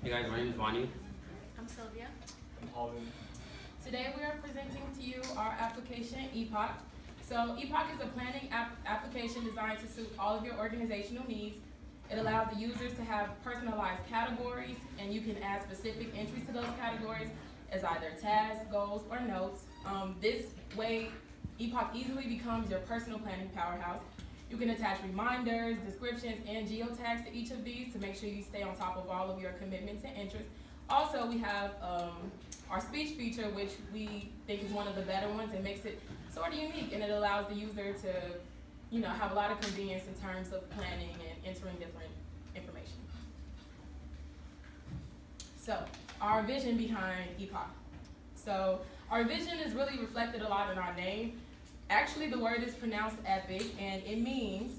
Hey guys, my name is Vani. I'm Sylvia. I'm Alvin. Today we are presenting to you our application, Epoch. So Epoch is a planning application designed to suit all of your organizational needs. It allows the users to have personalized categories, and you can add specific entries to those categories as either tasks, goals, or notes. This way, Epoch easily becomes your personal planning powerhouse. You can attach reminders, descriptions, and geotags to each of these to make sure you stay on top of all of your commitments and interests. Also, we have our speech feature, which we think is one of the better ones and makes it sort of unique, and it allows the user to, have a lot of convenience in terms of planning and entering different information. So, our vision behind Epoch. So, our vision is really reflected a lot in our name. Actually, the word is pronounced epic, and it means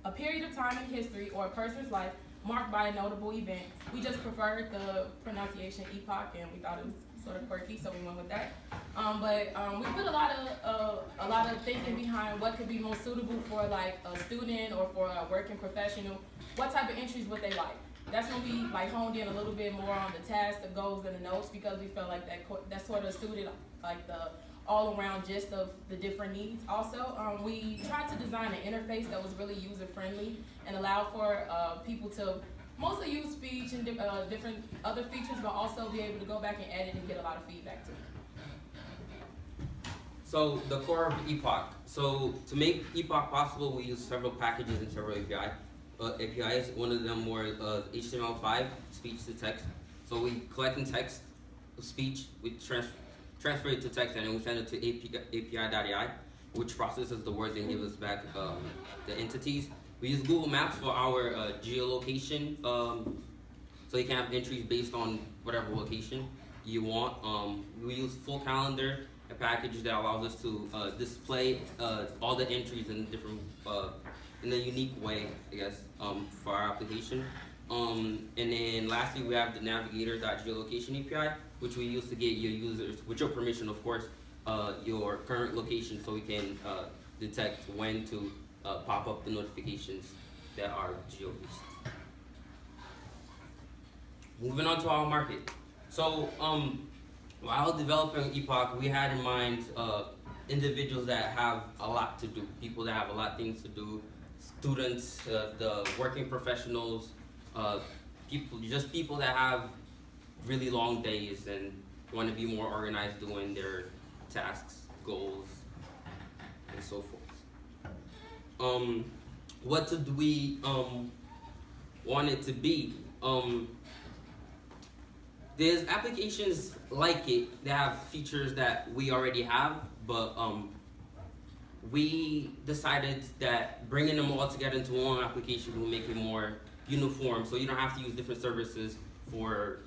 a period of time in history or a person's life marked by a notable event. We just preferred the pronunciation epoch, and we thought it was sort of quirky, so we went with that. We put a lot of thinking behind what could be most suitable for like a student or for a working professional. What type of entries would they like? That's when we honed in a little bit more on the tasks, the goals, and the notes, because we felt like that sort of suited like the all-around gist of the different needs. Also, we tried to design an interface that was really user-friendly and allowed for people to mostly use speech and different other features, but also be able to go back and edit and get a lot of feedback too. So the core of Epoch. So to make Epoch possible, we use several packages and several APIs. One of them were HTML5, speech to text. So we collect in text, speech, we transfer it to text, and then we send it to API.ai, which processes the words and gives us back the entities. We use Google Maps for our geolocation, so you can have entries based on whatever location you want. We use Full Calendar, a package that allows us to display all the entries in different, in a unique way, I guess, for our application. And then lastly, we have the navigator.geolocation API, which we use to get your users, with your permission, of course, your current location, so we can detect when to pop up the notifications that are geo-based. Moving on to our market. So while developing Epoch, we had in mind individuals that have a lot to do, people that have a lot of things to do, students, the working professionals, people that have really long days and want to be more organized doing their tasks, goals, and so forth. What did we want it to be? There's applications like it that have features that we already have, but we decided that bringing them all together into one application will make it more uniform, so you don't have to use different services for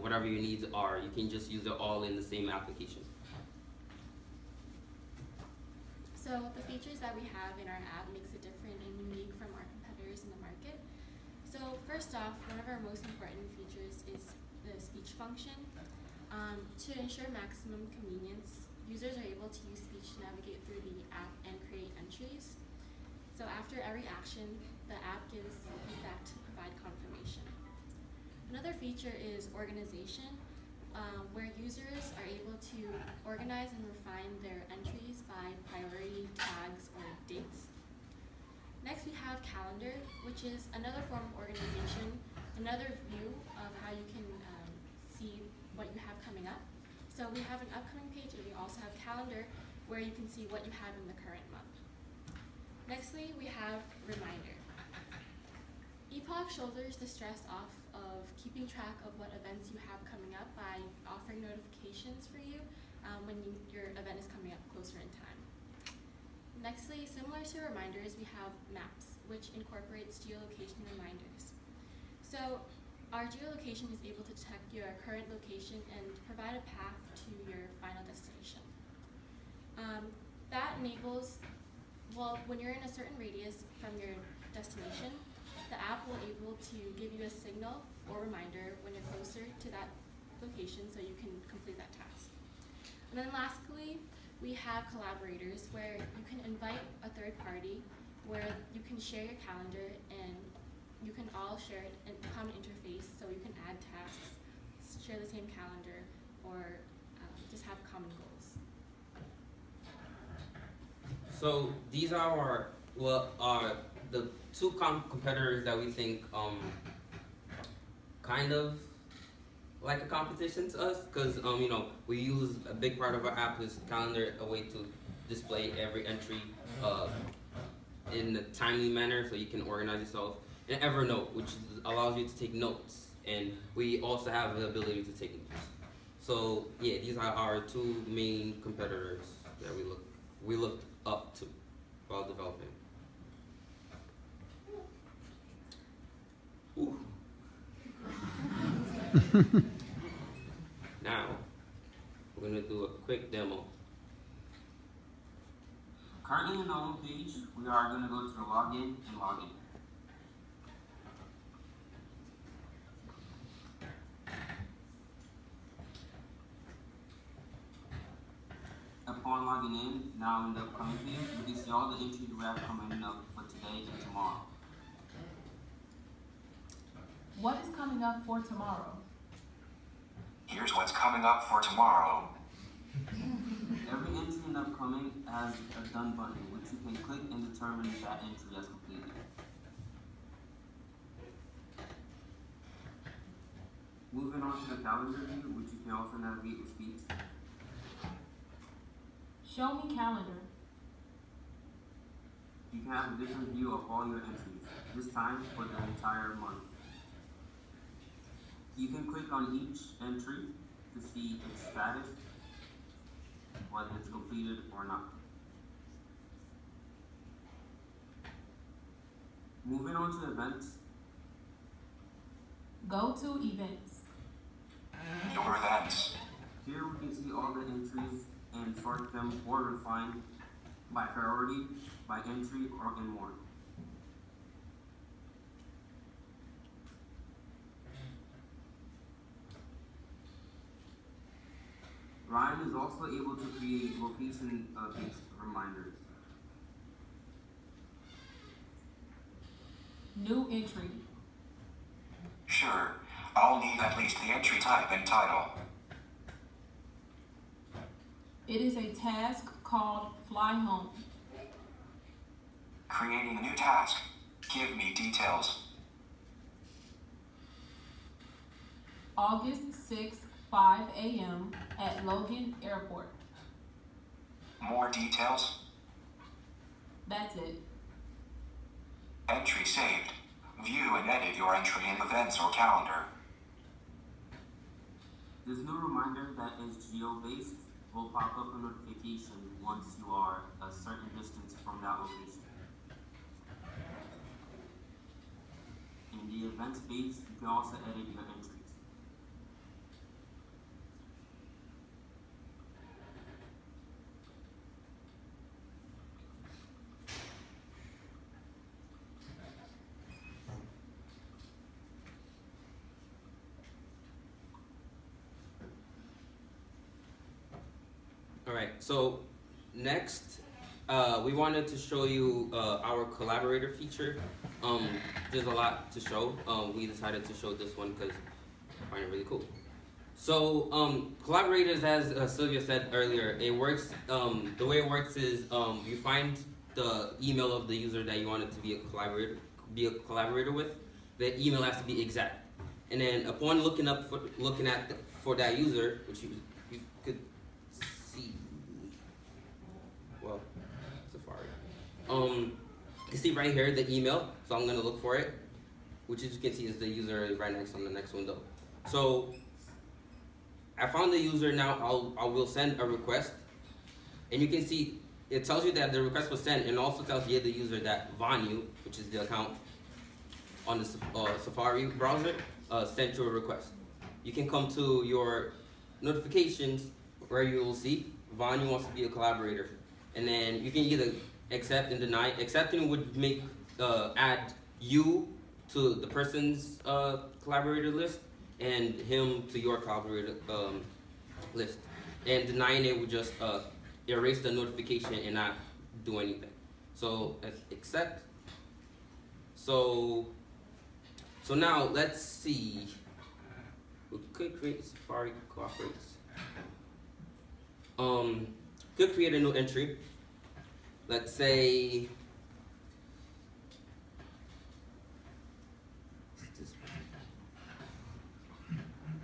whatever your needs are. You can just use it all in the same application. So the features that we have in our app makes it different and unique from our competitors in the market. So first off, one of our most important features is the speech function. To ensure maximum convenience, users are able to use speech to navigate through the app and create entries. So after every action, the app gives feedback to provide confirmation. Another feature is organization, where users are able to organize and refine their entries by priority, tags, or dates. Next, we have calendar, which is another form of organization, another view of how you can see what you have coming up. So we have an upcoming page, and we also have calendar, where you can see what you have in the current month. Nextly, we have reminder. Epoch shoulders the stress off of keeping track of what events you have coming up by offering notifications for you when your event is coming up closer in time. Nextly, similar to reminders, we have maps, which incorporates geolocation reminders. So our geolocation is able to detect your current location and provide a path to your final destination. That enables, when you're in a certain radius from your destination, the app will able to give you a signal or reminder when you're closer to that location so you can complete that task. And then lastly, we have Collaborators, where you can invite a third party, where you can share your calendar and you can all share a common interface, so you can add tasks, share the same calendar, or just have common goals. So these are the two competitors that we think kind of like a competition to us, because we use a big part of our app is calendar, a way to display every entry in a timely manner, so you can organize yourself. And Evernote, which allows you to take notes, and we also have the ability to take notes. So yeah, these are our two main competitors that we looked up to while developing. Ooh. Now, we're going to do a quick demo. Currently on the home page, we are going to go to the login and login. Upon logging in, now in the upcoming page, you can see all the entries we have coming up for today and tomorrow. What is coming up for tomorrow? Here's what's coming up for tomorrow. Every entry in upcoming has a done button, which you can click and determine if that entry has completed. Moving on to the calendar view, which you can also navigate with speech. Show me calendar. You can have a different view of all your entries, this time for the entire month. You can click on each entry to see its status, whether it's completed or not. Moving on to events. Go to events. Your events. Here we can see all the entries and sort them or refine by priority, by entry, or in more. Ryan is also able to create location-based reminders. New entry. Sure. I'll need at least the entry type and title. It is a task called Fly Home. Creating a new task. Give me details. August 6th, 5 a.m. at Logan Airport. More details. That's it. Entry saved. View and edit your entry in events or calendar. This new reminder that is geo-based will pop up a notification once you are a certain distance from that location. In the events page, you can also edit your entries. All right, so next, we wanted to show you our collaborator feature. There's a lot to show. We decided to show this one because I find it really cool. So collaborators, as Sylvia said earlier, it works. The way it works is you find the email of the user that you want it to be a collaborator with. The email has to be exact, and then upon looking for that user, which you could see, well, Safari. You see right here the email, so I'm gonna look for it, which as you can see is the user right next on the next window. So I found the user now. I will send a request, and you can see it tells you that the request was sent, and also tells you the user that Vanu, which is the account on the Safari browser, sent you a request. You can come to your notifications where you will see Vanu wants to be a collaborator, and then you can either accept and deny. Accepting would make add you to the person's collaborator list and him to your collaborator list, and denying it would just erase the notification and not do anything. So accept. So So now let's see. We could create Safari Collaborators. Could create a new entry. Let's say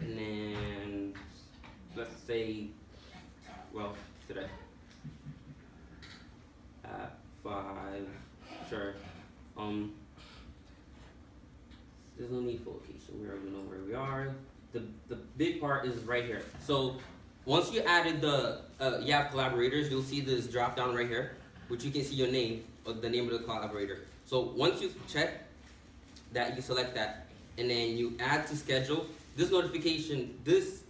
and then let's say, well, today at 5. Sure. There's no need for location. We already know where we are. The big part is right here. So once you added the you have collaborators, you'll see this drop down right here, which you can see your name or the name of the collaborator. So once you check that, you select that, and then you add to schedule. This notification, this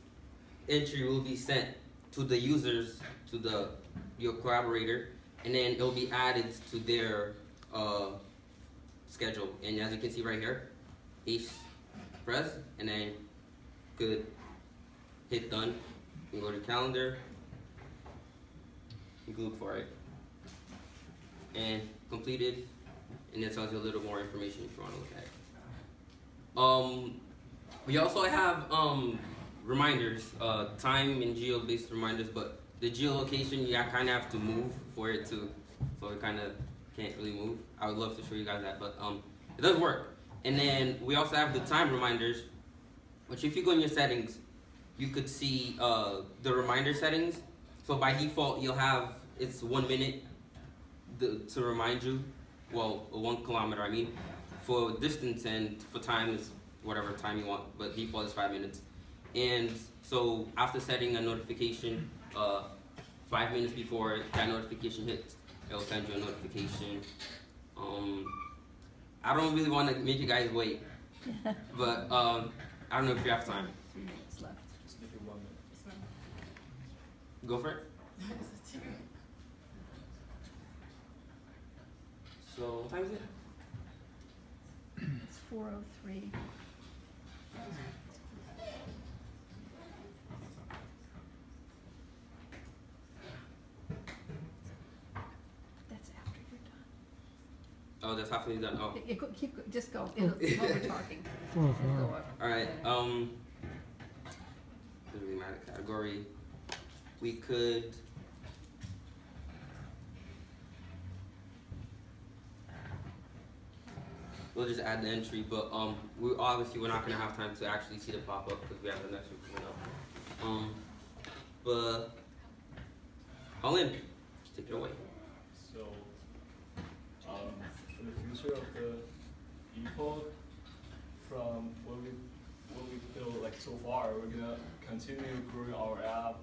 entry will be sent to the users, to your collaborator, and then it'll be added to their schedule. And as you can see right here, press, and then could hit done. You can go to calendar. You can look for it, and completed, and it tells you a little more information if you want to look at it. We also have reminders, time and geo-based reminders, but the geolocation you kind of have to move for it to, so it kind of can't really move. I would love to show you guys that, but it does work. And then we also have the time reminders, which if you go in your settings, you could see the reminder settings. So by default, you'll have, it's 1 minute to remind you, well, 1 kilometer, I mean. For distance and for time is whatever time you want, but default is 5 minutes. And so after setting a notification, 5 minutes before that notification hits, it'll send you a notification. I don't really want to make you guys wait, but I don't know if you have time. 3 minutes left. Just give it 1 minute. Go for it. So what time is it? It's 4:03. That's after you're done. Oh, that's halfway done. Oh, Just go. While we're talking. Go up. all right. Doesn't really matter category. We could. We'll just add the entry, but we're not gonna have time to actually see the pop up because we have the next one coming up. But Colin, take it away. So, for the future of the Epoch, from what we built like so far, we're gonna continue growing our app.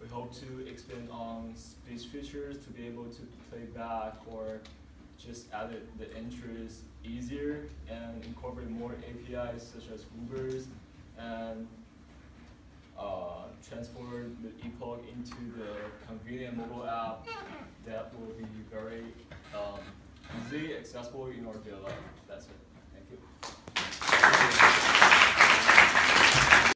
We hope to expand on speech features to be able to play back or just add the entries easier and incorporate more APIs such as Ubers and transform the Epoch into the convenient mobile app that will be very easily accessible in our daily life. That's it.